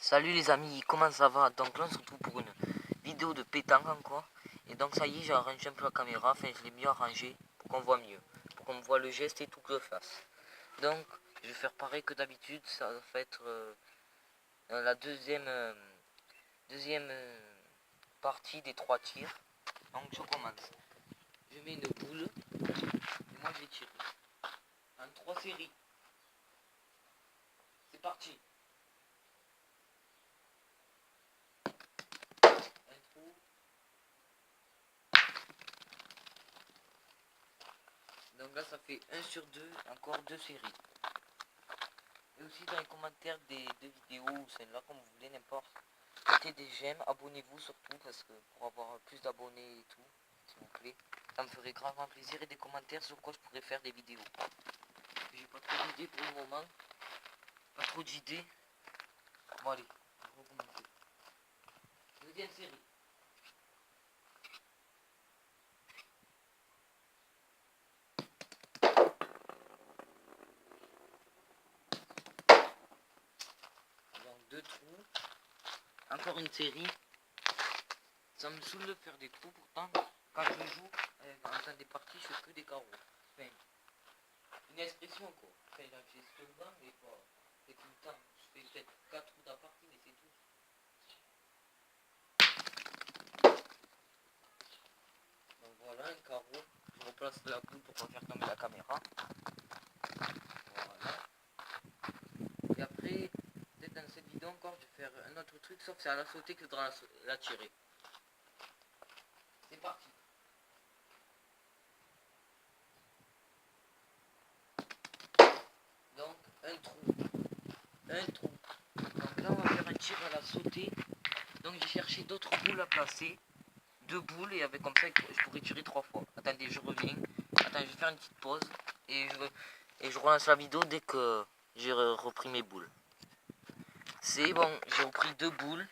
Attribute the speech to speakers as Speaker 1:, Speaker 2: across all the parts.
Speaker 1: Salut les amis, comment ça va? Donc là on se retrouve pour une vidéo de pétanque encore. Et donc ça y est, j'ai arrangé un peu la caméra, enfin je l'ai mieux arrangé pour qu'on voit mieux. Pour qu'on voit le geste et tout que je fasse. Donc je vais faire pareil que d'habitude, ça va être la deuxième partie des 3 tirs. Donc je commence. Je mets une boule et moi je vais tirer. En 3 séries. C'est parti. Un trou. Donc là ça fait 1 sur 2, encore 2 séries. Et aussi dans les commentaires des vidéos ou celle-là, comme vous voulez, n'importe. Mettez des j'aime, abonnez-vous surtout parce que pour avoir plus d'abonnés et tout, s'il vous plaît. Ça me ferait gravement plaisir et des commentaires sur quoi je pourrais faire des vidéos. J'ai pas trop d'idées pour le moment. Pas trop d'idées. Bon allez, on va recommencer. Deuxième série. Donc 2 trous. Encore une série. Ça me saoule de faire des trous pourtant. Quand je joue, en temps des parties, je fais que des carreaux. Enfin, une expression quoi. Enfin, j'ai souvent, mais pas. C'est tout le temps. Je fais peut-être 4 trous dans partie, mais c'est tout. Donc voilà, un carreau. Je replace la boule pour pas faire tomber la caméra. Voilà. Et après, peut-être dans cette vidéo encore, je vais faire un autre truc, sauf c'est à la sauter que de la tirer. C'est parti. Donc, un trou. Un trou. Donc là, on va faire un tir à la sauter. Donc j'ai cherché d'autres boules à placer. 2 boules et avec comme ça, je pourrais tirer 3 fois. Attendez, je reviens. Attends, je vais faire une petite pause. Et je relance la vidéo dès que j'ai repris mes boules. C'est bon, j'ai repris 2 boules.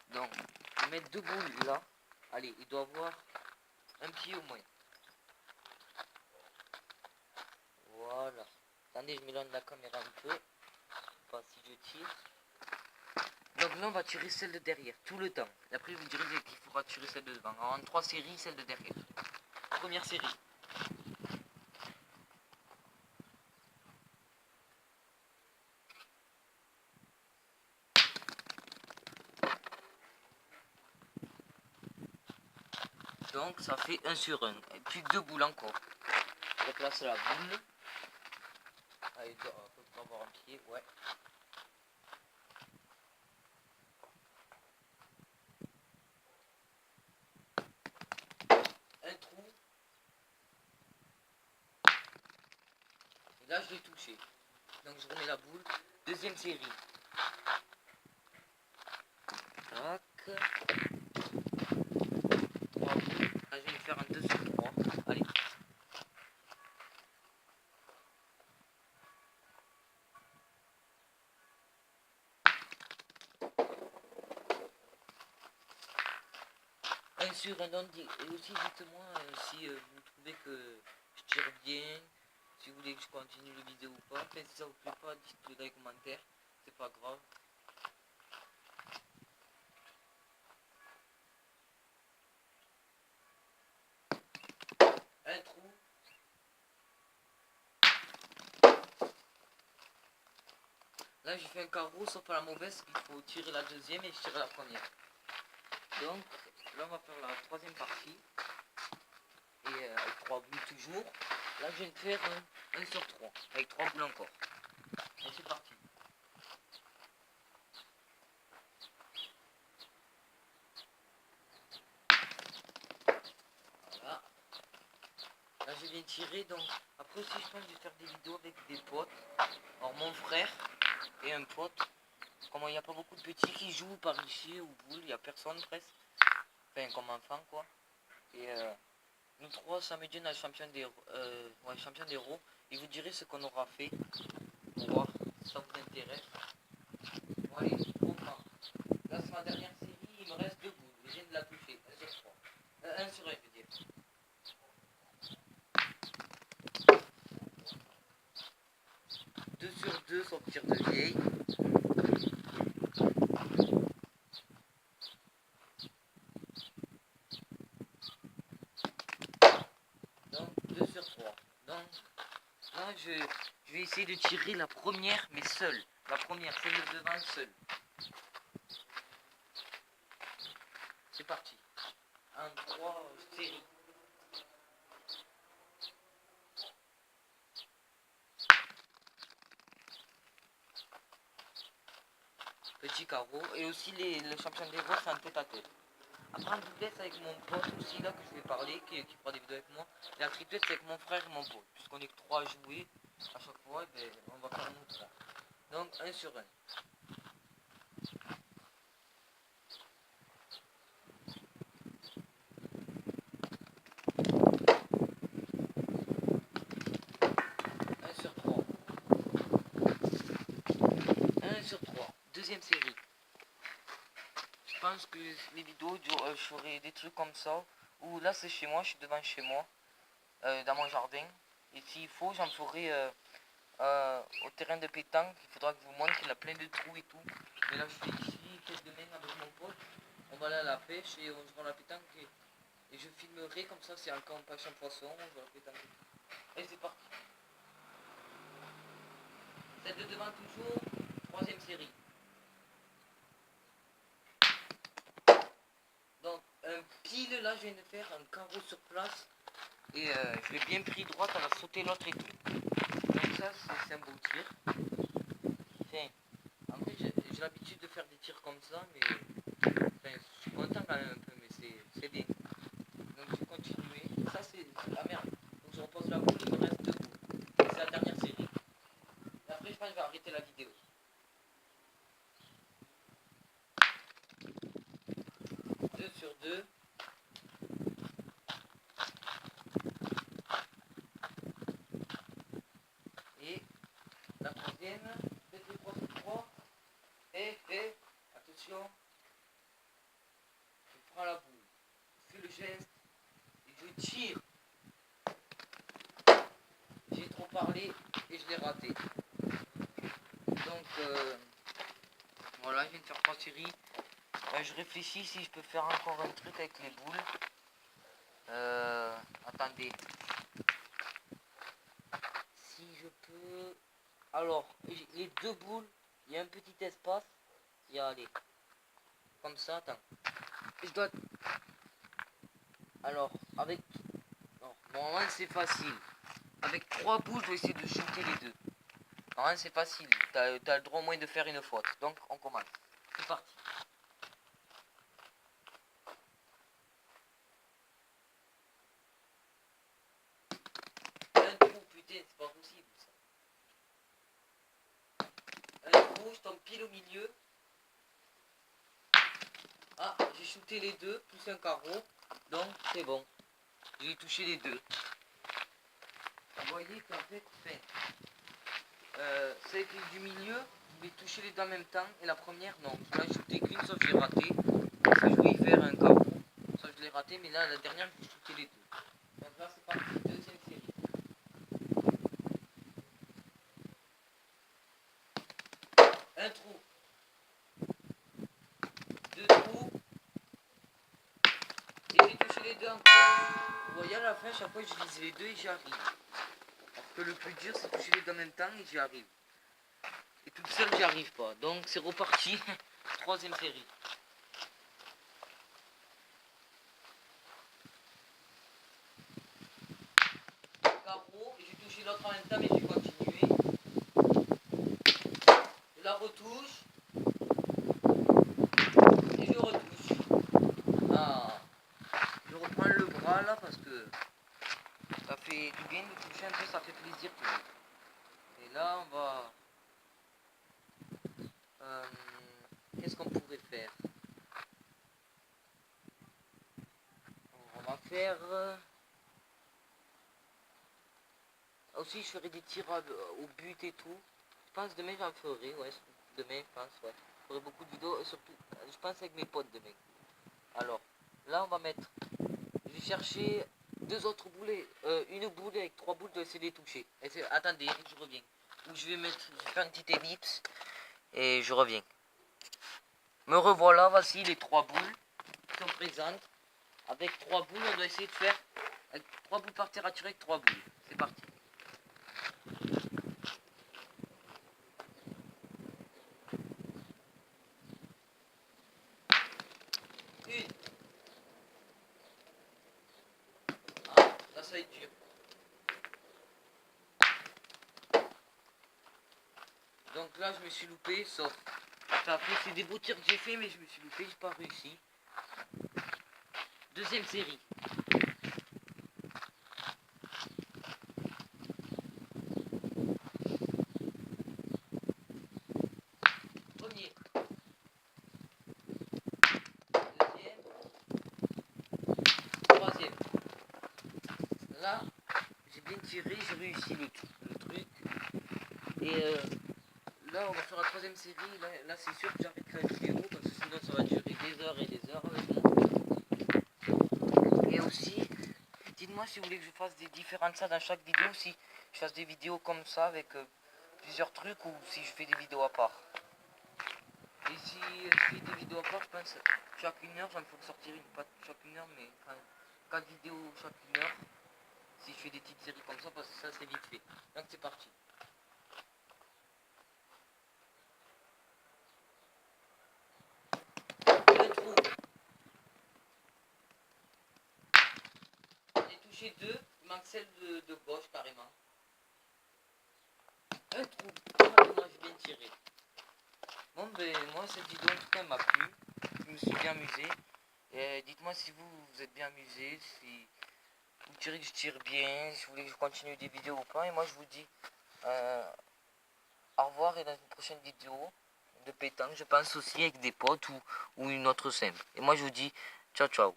Speaker 1: Donc, je vais mettre 2 boules là. Allez, il doit avoir un pied au moins. Voilà. Attendez, je m'éloigne de la caméra un peu. Pas si je tire. Donc là, on va tirer celle de derrière, tout le temps. Après, je vous dirai qu'il faudra tirer celle de devant. Alors, en 3 séries, celle de derrière. Première série. Donc, ça fait 1 sur 1. Et puis 2 boules encore. Je replace la boule. Allez, on peut pas avoir un pied, ouais. Un trou. Et là, je l'ai touché. Donc, je remets la boule. Deuxième série. Tac. 3 boules. Là, je vais faire un 2 sur 3. Allez. Un sur un autre. Et aussi, dites-moi si vous trouvez que je tire bien. Si vous voulez que je continue la vidéo ou pas. Enfin, si ça vous plaît pas, dites-le dans les commentaires. C'est pas grave. Un trou. Là, j'ai fait un carreau, sauf à la mauvaise, il faut tirer la deuxième et je tire la première. Donc, là, on va faire la troisième partie. Et avec 3 boules toujours. Là, je viens de faire un sur 3. Avec 3 boules encore. Et c'est parti. Voilà. Là, je viens de tirer. Donc, après aussi, je pense que je vais faire des vidéos avec des potes. Alors, mon frère et un pote. Comme il n'y a pas beaucoup de petits qui jouent par ici aux boules, il n'y a personne presque. Enfin, comme enfant, quoi. Et nous 3, samedi, on a le champion d'héros. Et vous direz ce qu'on aura fait. Pour voir si ça vous intéresse. Bon, allez, on prend. Là, c'est ma dernière série, il me reste 2 boules. Je viens de la toucher. 1 sur 3. 1 sur 1, je veux dire. 2 sur 2, sortir de vieille. essayer de tirer la première, mais seule. La première, celle de devant seule. C'est parti. 1, 3, série. Petit carreau. Et aussi le champion des roses, c'est un tête à tête. Après en doublette avec mon pote aussi là que je vais parler, qui fera des vidéos avec moi. Et la triplette c'est avec mon frère et mon pote. Puisqu'on est que 3 à jouer à chaque fois, et ben, on va faire nous 3. Donc 1 sur 1. Sur 3. 1 sur 3. Deuxième série. Je pense que les vidéos, je ferai des trucs comme ça. Ou là c'est chez moi, je suis devant chez moi. Dans mon jardin. Et s'il faut, j'en ferai au terrain de pétanque. Il faudra que je vous montre qu'il a plein de trous et tout. Mais là je suis ici, peut-être demain avec mon pote. On va aller à la pêche et on se voit la pétanque. Et je filmerai comme ça, c'est un camp pêche un poisson. On va la pétanque. Et c'est parti. Celle de devant toujours. Troisième série. Donc pile là je viens de faire un carreau sur place. Et je l'ai bien pris droite, elle a sauté l'autre et tout. Donc ça c'est un beau tir. Enfin, en fait j'ai l'habitude de faire des tirs comme ça, mais enfin, je suis content quand même un peu, mais c'est bien. Donc je vais continuer. Ça c'est la merde. Donc je repose la boule, il me reste 2 boules. C'est la dernière série. Et après je pense que je vais arrêter la vidéo. 2 sur 2. Et la troisième, peut-être le 3 sur 3. Et attention, je prends la boule, je fais le geste et je tire. J'ai trop parlé et je l'ai raté. Donc voilà, je viens de faire 3 séries. Je réfléchis si je peux faire encore un truc avec les boules. Attendez. Si je peux... Alors, les 2 boules, il y a un petit espace. Il y a, allez, comme ça, attends. Je dois... Alors, avec... Non, normalement c'est facile. Avec 3 boules, je vais essayer de shooter les 2. Normalement c'est facile. T'as le droit au moins de faire une faute. Donc, on commence. C'est parti. Un trou, putain, c'est pas possible ça. Un trou, je tombe pile au milieu. Ah, j'ai shooté les 2, plus un carreau. Donc, c'est bon. J'ai touché les 2. Vous voyez qu'en fait, celle qui est du milieu, je vais toucher les 2 en même temps. Et la première, non. Là, j'ai shooté qu'une, sauf que j'ai raté. Parce que je voulais faire un carreau. Sauf que je l'ai raté, mais là, la dernière, j'ai shooté les 2. Donc là, c'est parti. Deuxième série. Un trou. 2 trous. Et j'ai touché les 2 encore. Vous voyez à la fin, chaque fois je vise les 2 et j'y arrive. Alors que le plus dur c'est toucher les 2 en même temps et j'y arrive. Et toute seule j'y arrive pas. Donc c'est reparti. Troisième série. Carreau, et j'ai touché l'autre en même temps mais j'ai continué. Je la retouche. Et je retouche. Ah. Je reprends le bras là parce que ça fait du bien de toucher un peu, ça fait plaisir toujours. Et là on va... qu'est-ce qu'on pourrait faire? On va faire... aussi je ferai des tirs au but et tout. Je pense demain j'en ferai, ouais. Demain je pense, ouais. Je ferai beaucoup de vidéos, et surtout, je pense avec mes potes demain. Alors, là on va mettre... Je vais chercher 2 autres boulets. Une boule avec 3 boules, je vais essayer de les toucher. Attendez, je reviens. Ou je vais faire une petite ellipse. Et je reviens. Me revoilà, voici les 3 boules qui sont présentes. Avec 3 boules, on doit essayer de faire... Avec 3 boules par terre à tirer avec 3 boules. C'est parti. ça être dur. Donc là, je me suis loupé, sauf... Après, c'est des beaux tirs que j'ai fait, mais je me suis loupé, j'ai pas réussi. Deuxième série. Premier. Deuxième. Troisième. Là, j'ai bien tiré, j'ai réussi le truc. Et là, on va faire la troisième série. Là c'est sûr que j'arrête la vidéo parce que sinon ça va durer des heures et des heures avec moi. Et aussi, dites-moi si vous voulez que je fasse des différentes ça dans chaque vidéo, si je fasse des vidéos comme ça avec plusieurs trucs ou si je fais des vidéos à part. Et si je fais des vidéos à part, je pense chaque 1 heure, j'en faut sortir une, pas chaque 1 heure, mais enfin 4 vidéos chaque 1 heure. Si je fais des petites séries comme ça, parce que ça c'est vite fait. Donc c'est parti. Un trou. J'ai touché 2, il manque celle de gauche carrément. Un trou. Ah, moi j'ai bien tiré. Bon ben moi cette vidéo en tout cas m'a plu. Je me suis bien amusé. Dites-moi si vous êtes bien amusé, si vous tirez que je tire bien, si vous voulez que je continue des vidéos ou pas. Et moi je vous dis au revoir et dans une prochaine vidéo de pétanque, je pense aussi avec des potes ou une autre simple. Et moi je vous dis ciao ciao.